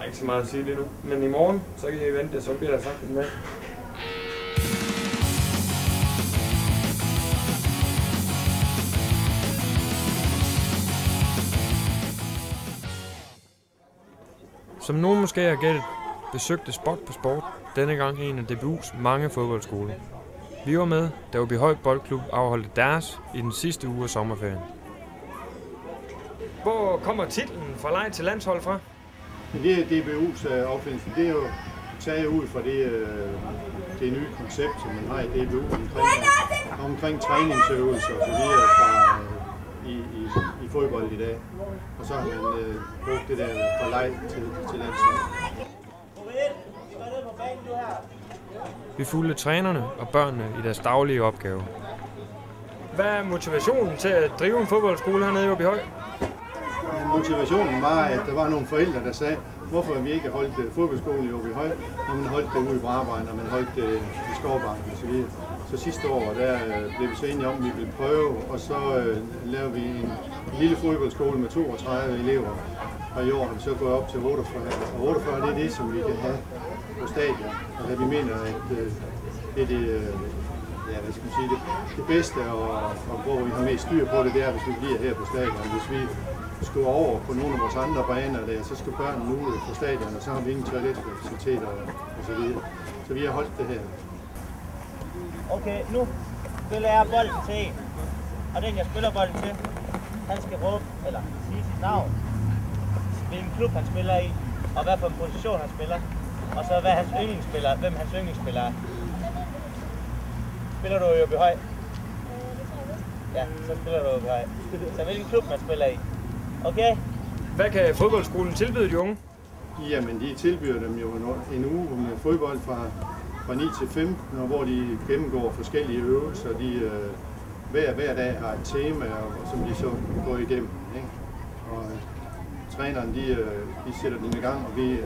ikke så meget at sige lige nu. Men i morgen, så kan I vente, så bliver der sagt en masse. Som nogen måske har gættet, besøgte Spot på Sport denne gang en af DBU's mange fodboldskoler. Vi var med, da Åbyhøj Boldklub afholdte deres i den sidste uge af sommerferien. Hvor kommer titlen fra leg til landshold fra? Det er DBU's opfindelse. Det er jo taget ud fra det nye koncept, som man har i DBU omkring træningsøvelser og så videre fra, i fodbold i dag. Og så har man brugt det der fra leg til landshold. Vi fulgte trænerne og børnene i deres daglige opgave. Hvad er motivationen til at drive en fodboldskole hernede i Åbyhøj? Motivationen var, at der var nogle forældre, der sagde, hvorfor vi ikke holdt fodboldskole i Åbyhøj, når man holdt det ude i Brabrand, når man holdt det i Skovbanken osv. Så sidste år, der blev vi så enige om, at vi ville prøve, og så lavede vi en lille fodboldskole med 32 elever. Og i år har vi så gået op til 48. Og 48 det er det, som vi kan have på stadion. Og vi mener, at det er det bedste, og hvor vi har mest styr på det, der, hvis vi bliver her på stadion. Hvis vi skulle over på nogle af vores andre baner der, så skal børnene ud på stadion, og så har vi ingen toiletfaciliteter og så videre. Så vi har holdt det her. Okay, nu spiller jeg bolden til en, og den jeg spiller bolden til, han skal råbe, eller sige sit navn, hvilken klub han spiller i, og hvad for en position han spiller, og så hvad hans yndlingsspiller, hvem hans yndlingsspiller er. Spiller du i Åbyhøj? Ja, så spiller du i Åbyhøj. Så hvilken klub man spiller i. Okay? Hvad kan fodboldskolen tilbyde de unge? Jamen, de tilbyder dem jo en uge med fodbold fra 9 til 15, hvor de gennemgår forskellige øvelser. De hver dag har et tema, som de så går igennem. Ikke? Og træneren, de sætter dem i gang, og de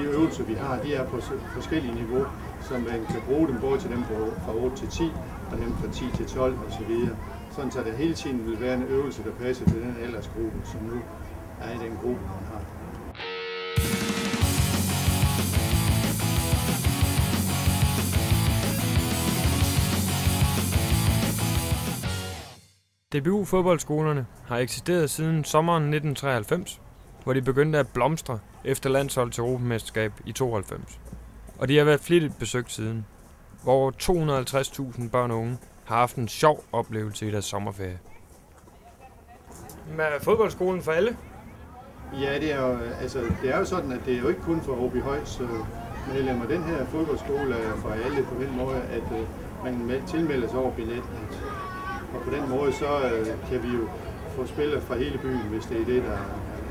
øvelser, vi har, de er på forskellige niveau, som man kan bruge dem både til dem fra 8 til 10, og dem fra 10 til 12 osv. Sådan så der hele tiden vil være en øvelse, der passer til den aldersgruppe, som nu er i den gruppe, man har. DBU-fodboldskolerne har eksisteret siden sommeren 1993, hvor de begyndte at blomstre efter landshold til Europamesterskab i 92. Og de har været flittigt besøgt siden, hvor over 250.000 børn og unge har haft en sjov oplevelse i deres sommerferie. Men er fodboldskolen for alle? Ja, det er jo sådan, at det er jo ikke kun for Åbyhøjs medlemmer. Den her fodboldskole er for alle på den måde, at man tilmelder sig over billetnet. Og på den måde så kan vi jo få spillere fra hele byen, hvis det er det, der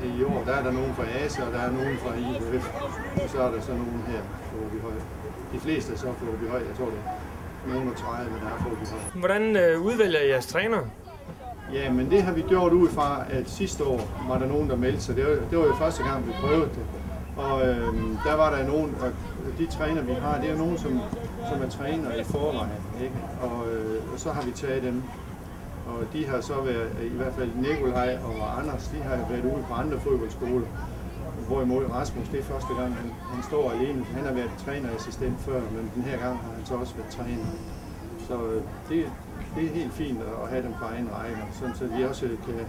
er i år. Der er der nogen fra ASA, og der er nogen fra IHF, og så er der så nogen her på Åbyhøj. De fleste er så på Åbyhøj, jeg tror det er nogen af 30, der er på Åbyhøj. Hvordan udvælger I jeres træner? Ja, men det har vi gjort ud fra, at sidste år var der nogen, der meldte sig. Det var jo første gang, vi prøvede det. Og der var der nogen, og de træner, vi har, det er nogen, som er træner i forvejen. Ikke? Og så har vi taget dem. Og de har så været, i hvert fald Nikolaj og Anders, de har været ude på andre fodboldskoler. Hvorimod Rasmus, det er første gang, han står alene. Han har været trænerassistent før, men den her gang har han så også været træner. Så det er helt fint at have dem på egen række, så de også kan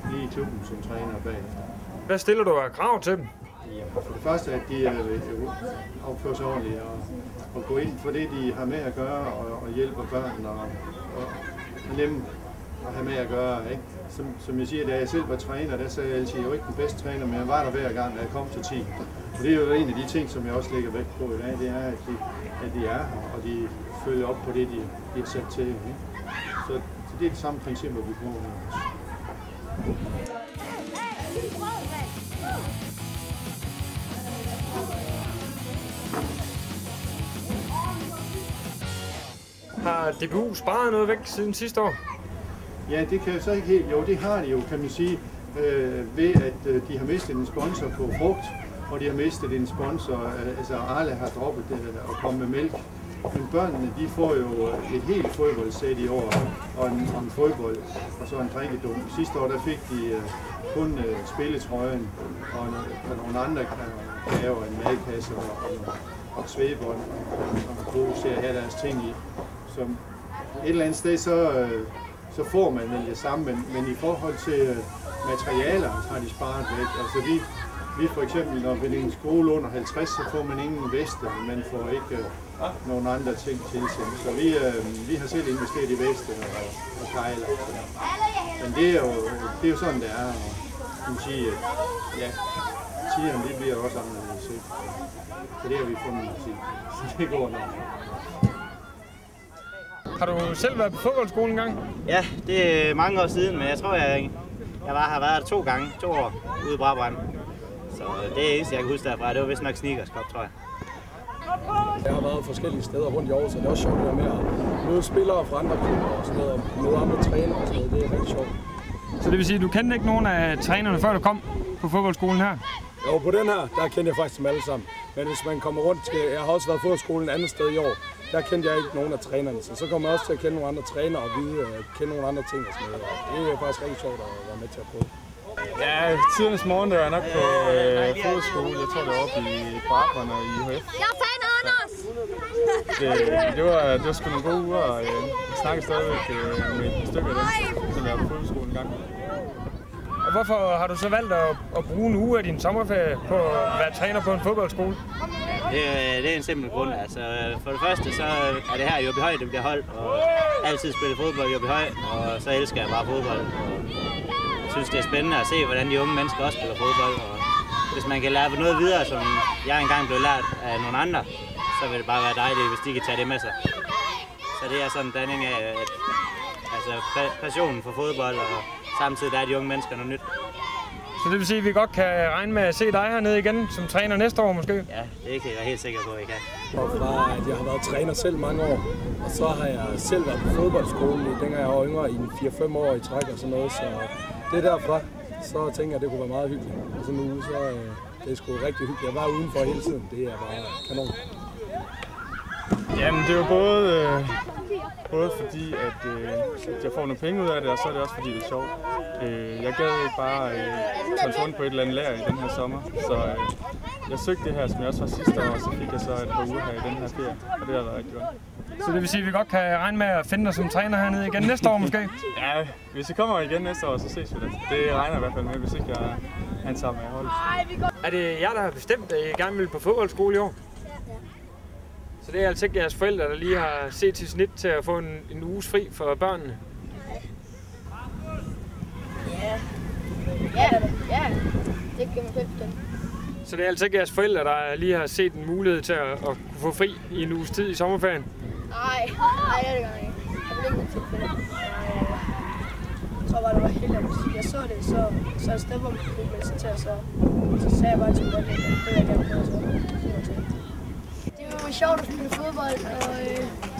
blive i klubben som træner bagefter. Hvad stiller du af krav til dem? Ja, for det første, at de opfører sig ordentligt og gå ind for det, de har med at gøre og hjælper børn og nemme at have med at gøre. Ikke? Som jeg siger, da jeg selv var træner, der sagde jeg altid, at jeg var ikke den bedste træner, men jeg var der hver gang, da jeg kom til team. Og det er jo en af de ting, som jeg også lægger vægt på i dag, det er, at de er her, og de følger op på det, de er sat til. Ikke? Så det er det samme principper, vi bruger her også. Har DBU sparet noget væk siden sidste år? Ja, det kan jeg så ikke helt. Jo, det har de jo, kan man sige, ved at de har mistet en sponsor på frugt, og de har mistet en sponsor, altså Arla har droppet det og kommet med mælk. Men børnene, de får jo et helt fodboldsæt i år, og en fodbold, og så en drikkedum. Sidste år, der fik de kun spilletrøjen, og nogle andre gaver, en madkasse og et svæbebånd, som man bruger til at have deres ting i. Så et eller andet sted, så får man det samme, men i forhold til materialer har de sparet væk. Altså vi for eksempel, når vi er en skole under 50, så får man ingen veste, man får ikke nogle andre ting tilsendt. Så vi har selv investeret i veste og kejler. Men det er jo sådan, det er. Og man sige, ja, tiderne det bliver også anderledes. Så det har vi fundet at sige. Så det går nok. Har du selv været på fodboldskole engang? Ja, det er mange år siden, men jeg tror, jeg har været der 2 gange, 2 år ude i Brabrand. Så det er eneste, jeg kan huske derfra. Det var vist nok Sneakers Cup, tror jeg. Jeg har været forskellige steder rundt i Aarhus, så det er også sjovt at med at møde spillere fra andre klubber og sådan noget, og møde andre trænere og sådan noget. Det er rigtig sjovt. Så det vil sige, at du kendte ikke nogen af trænerne, før du kom på fodboldskolen her? Jo, på den her, der kendte jeg faktisk dem alle sammen. Men hvis man kommer rundt til, jeg har også været på fodboldskolen et andet sted i år, der kendte jeg ikke nogen af trænerne. Så kommer jeg også til at kende nogle andre trænere og kende nogle andre ting og sådan noget. Det er faktisk rigtig sjovt at være med til at prøve. Ja, tidernes morgen, der var nok på fodboldskole. Jeg tror, det var oppe i Brabrand og i UHF. Jeg er fan af Anders! Det var sgu nogle gode uger, og jeg snakker stadigvæk med et stykke af dem, som jeg er på fodboldskolen en gang. Og hvorfor har du så valgt at bruge en uge af din sommerferie på at være træner på en fodboldskole? Det er en simpel grund. Altså, for det første så er det her i Åbyhøj, det bliver holdt, og altid spille fodbold i Åbyhøj, og så elsker jeg bare fodbold. Jeg synes, det er spændende at se, hvordan de unge mennesker også spiller fodbold. Og hvis man kan lære noget videre, som jeg engang blev lært af nogle andre, så vil det bare være dejligt, hvis de kan tage det med sig. Så det er sådan en blanding af passionen for fodbold, og samtidig der er de unge mennesker noget nyt. Så det vil sige, at vi godt kan regne med at se dig hernede igen som træner næste år måske? Ja, det kan jeg være helt sikker på, at I kan. Og fra at jeg har været træner selv mange år, og så har jeg selv været på fodboldskolen, dengang jeg var yngre i 4-5 år i træk og sådan noget, så det er derfra. Så tænker jeg, at det kunne være meget hyggeligt. Og sådan en uge, så det er sgu rigtig hyggeligt. Jeg var udenfor hele tiden, det er bare kanon. Jamen, det er jo både fordi, at jeg får nogle penge ud af det, og så er det også fordi, det er sjovt. Jeg gad ikke bare tage rundt på et eller andet lærer i den her sommer, så jeg søgte det her, som jeg også var sidste år, og så fik jeg så et par uger her i den her ferie, og det har været rigtig godt. Så det vil sige, at vi godt kan regne med at finde dig som træner hernede igen næste år måske? Ja, hvis jeg kommer igen næste år, så ses vi da. Det regner jeg i hvert fald med, hvis ikke jeg antager mig at holde. Er det jer, der har bestemt, at I gerne vil på fodboldskole i år? Så det er altså ikke jeres forældre, der lige har set til snit til at få en uges fri for børnene? Ja, det kan man bestemt. Så det er altså ikke jeres forældre, der lige har set en mulighed til at kunne få fri i en uges tid i sommerferien? Nej, det gør jeg ikke. Jeg vil ikke tilfælde. Jeg tror bare, det var helt andet. Jeg så det, så et sted, hvor man kunne melde sig til, og så sagde jeg bare til mig, det vil jeg gerne prøve, så det var sjovt at spille fodbold, og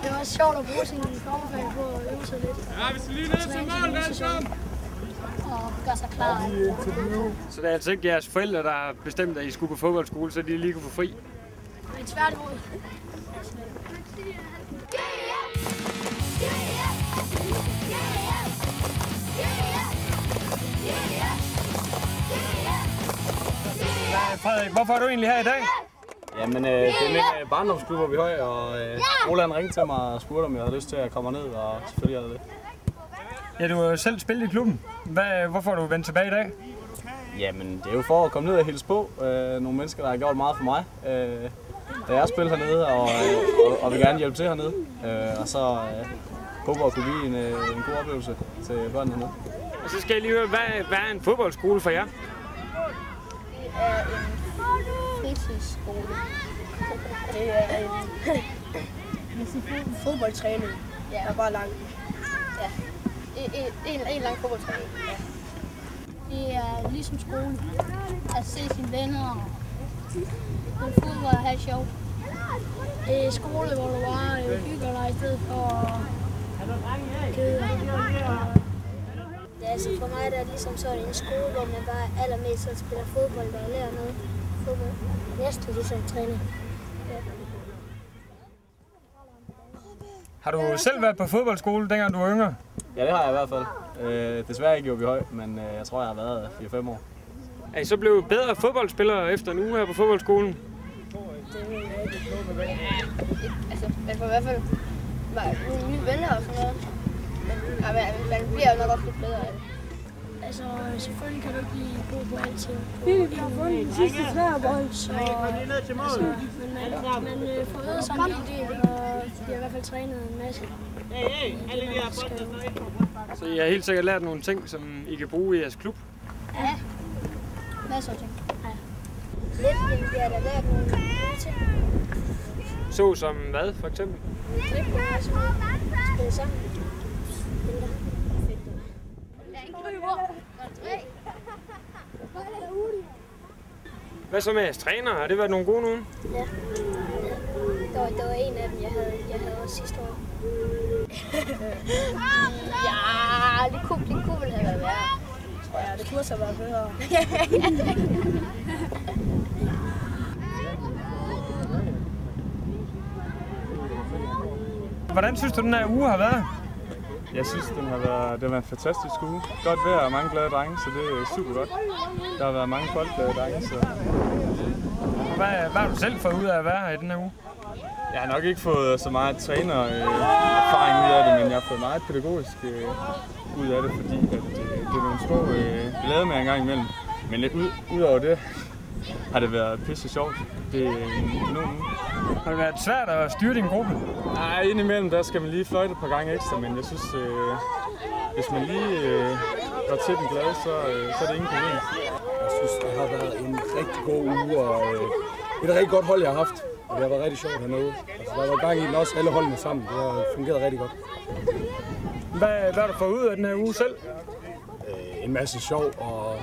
det var også sjovt at bruge sin sommerferie på at øve sig lidt. Ja, vi skal lige ned til mål, Nelson! Og gøre sig klar. Så det er altså ikke jeres forældre, der har bestemt, at I skulle på fodboldskole, så de lige kunne få fri? Men tværtimod. Frederik, hvorfor er du egentlig her i dag? Jamen, det er min barndomsklub, hvor vi høj, og Roland ringede til mig og spurgte, om jeg havde lyst til at komme ned, og selvfølgelig havde det. Ja, du har jo selv spillet i klubben. Hvorfor er du vendt tilbage i dag? Jamen, det er jo for at komme ned og hilse på nogle mennesker, der har gjort meget for mig. Da jeg spiller hernede, og vil gerne hjælpe til hernede. Og så håber at kunne give en god oplevelse til børnene hernede. Og så skal jeg lige høre, hvad er en fodboldskole for jer? Det er en fritidsskole. Det er en fodboldtræning. Ja. Der er bare lang. Ja. En lang fodboldtræning. Ja. Det er ligesom skole. At se sine venner og fodbold og have sjov. Det er skole, hvor du bare hygger dig i stedet for kede. Ja, altså for mig der er ligesom sådan en skole, hvor man bare allermest spiller fodbold og lærer noget fodbold. Næsten ligesom træning. Ja. Har du selv været på fodboldskole, dengang du var yngre? Ja, det har jeg i hvert fald. Desværre ikke i Åbyhøj, men jeg tror, jeg har været 4-5 år. Er I så blevet bedre fodboldspillere efter en uge her på fodboldskolen? Det ved jeg ikke. Altså, man får i hvert fald nogle nye venner og sådan noget. Men man bliver jo nok også lidt bedre af det. Altså, selvfølgelig kan du ikke blive god på alting. Vi har fundet den sidste tværbold, så man får øget sammen en del, og vi har i hvert fald trænet en masse. Så I har helt sikkert lært nogle ting, som I kan bruge i jeres klub? Ja, masser af ting. Ja. Lidt, men vi har da lært nogle nye ting. Så som hvad, for eksempel? Drible og sådan noget. Spille sammen. Hvad så med jeres træner? Har det været nogle gode nogen? Ja. Der var en af dem, jeg havde også sidste år. Ja, det kunne vel have været værre. Tror jeg, det kunne så være bedre. Hvordan synes du, den her uge har været? Jeg synes, den har været en fantastisk uge. Godt vejr og mange glade drenge, så det er super godt. Der har været mange boldglade drenge, så... Hvad har du selv fået ud af at være her i den her uge? Jeg har nok ikke fået så meget træner-erfaring ud af det, men jeg har fået meget pædagogisk ud af det, fordi at, det er nogle små glæder en gang imellem. Men ud over det har det været pisse sjovt. Det er en uge. Har det været svært at styre din gruppe? Nej, indimellem der skal man lige fløjte et par gange ekstra, men jeg synes, hvis man lige går til den glade, så er det ingen problem. Jeg synes, det har været en rigtig god uge, og et rigtig godt hold, jeg har haft. Og det har været rigtig sjovt hernede. Altså, der har været gang i den også, alle holdene sammen. Det har fungeret rigtig godt. Hvad har du fået ud af den her uge selv? En masse sjov og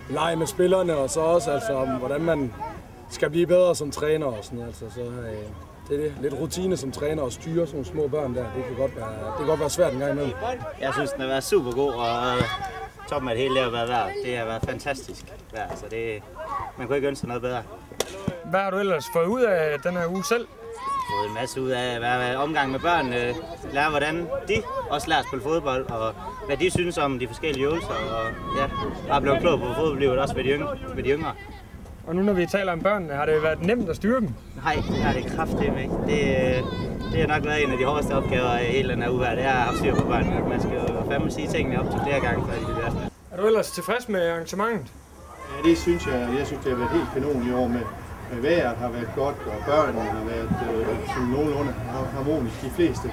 lege med spillerne, og så også altså, om, hvordan man skal blive bedre som træner og sådan noget. Altså, så, det er det. Lidt rutine som træner og styre sådan nogle små børn der. Det kan godt være svært en gang imellem. Jeg synes, den har været super god, og toppen af det hele har været værd. Det har været fantastisk vejr, så man kunne ikke ønske noget bedre. Hvad har du ellers fået ud af den her uge selv? Jeg har fået en masse ud af at være omgang med børn, lære hvordan de også lærer at spille fodbold, og hvad de synes om de forskellige øvelser, og ja, bare blive klog på fodboldlivet også ved de yngre. Og nu når vi taler om børnene, har det været nemt at styre dem? Nej, det har det kraftedeme ikke. Det har nok været en af de hårdeste opgaver i hele den her uge her. Det er at have styr på børnene. Man skal jo fandme sige tingene op til flere gange, før de bliver det. Er du ellers tilfreds med arrangementet? Ja, det synes jeg. Jeg synes, det har været helt kanon i år med vejret har været godt, og børnene har været nogenlunde harmonisk. De fleste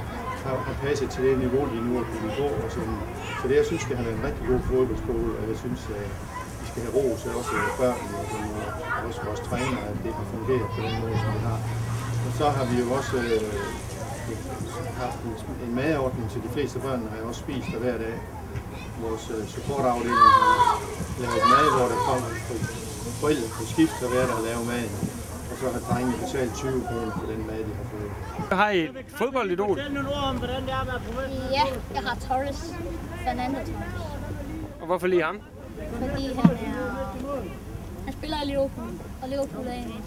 har passet til det niveau, de nu er kommet på. Og sådan. Så det, jeg synes, det har været en rigtig god fodboldskole, og jeg synes, vi skal have ros af også børnene og også vores trænere, at det har fungeret på den måde, som det har. Og så har vi jo også haft en madordning til de fleste børn, har jeg også spist der hver dag. Vores supportafdeling har lavet mad, hvor der kommer forældre på skift og hver der at lave maden. Og så har drengene betalt 20 kroner for den mad, de har fået. Har I et fodboldidol? Ja, jeg har Torres. Fernando Torres. Og hvorfor lige ham? Fordi han spiller i Liverpool, og Liverpool er en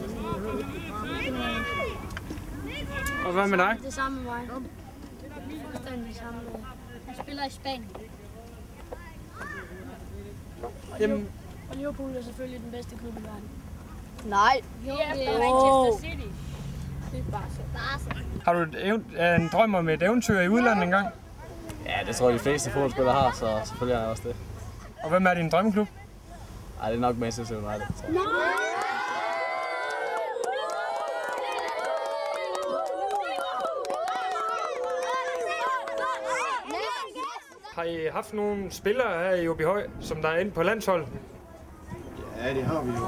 Og hvad med dig? det samme med mig. Fuldstændig det samme. Han spiller i Spanien. Jamen, Og Liverpool er selvfølgelig den bedste klub i verden. Nej. Jo, det er Manchester City. Det er Barca. har du en drøm om et eventyr i udlandet engang? Ja, det tror jeg de fleste fodboldspillere har, så selvfølgelig har jeg også det. Og hvem er din drømmeklub? Ej, det er nok Manchester United. Har I haft nogle spillere her i Åbyhøj, som der er inde på landsholdet? Ja, det har vi jo.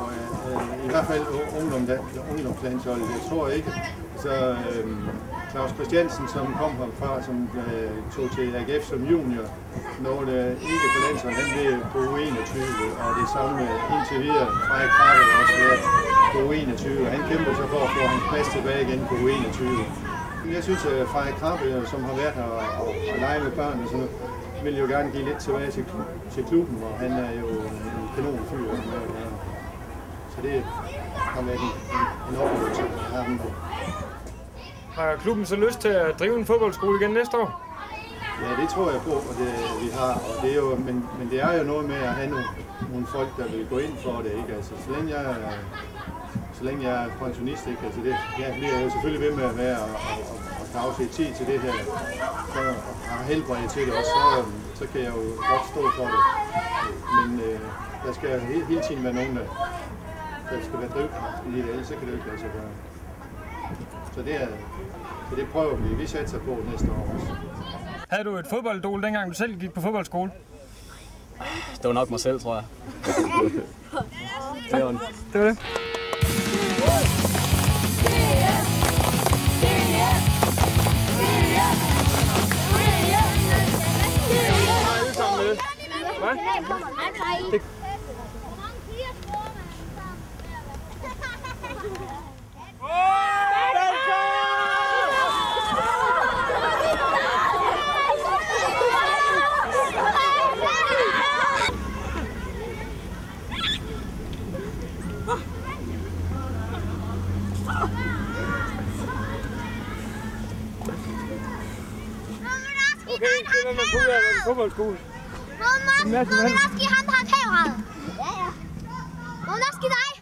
I hvert fald ungdomslandsholdet. Jeg tror ikke. Så Claus Christiansen, som kom herfra, som tog til AGF som junior, når det ikke på landsholdet, han blev på U21, og det samme indtil videre. Frederik Krabbe har også været på U21, og han kæmper så for at få hans plads tilbage igen på U21. Jeg synes, at Frederik Krabbe, som har været her og lege med børn og sådan noget, vil jo gerne give lidt tilbage til klubben, og han er jo en kanonfyr. Så det har været en oplevelse at have ham på. Har klubben så lyst til at drive en fodboldskole igen næste år? Ja, det tror jeg på, og det, vi har. Og det er jo, men det er jo noget med at have nogle folk, der vil gå ind for det. Ikke? Altså, så længe jeg er pensionist, ikke? Altså, det bliver jeg jo selvfølgelig ved med at være og kan afsætte tid til det her. Så har helbred til det også, så kan jeg jo godt stå for det. Men der skal hele tiden være nogen, der skal være drivkraft i det, ellers så kan det jo ikke lade sig gøre. Så det prøver vi. Vi satser på næste år også. Havde du et fodboldidol, dengang du selv gik på fodboldskole? Det var nok mig selv, tror jeg. Det var det. Hvad? Okay, det var med fodboldskole. Må man også give ham her kameraet? Ja. Må man også give dig?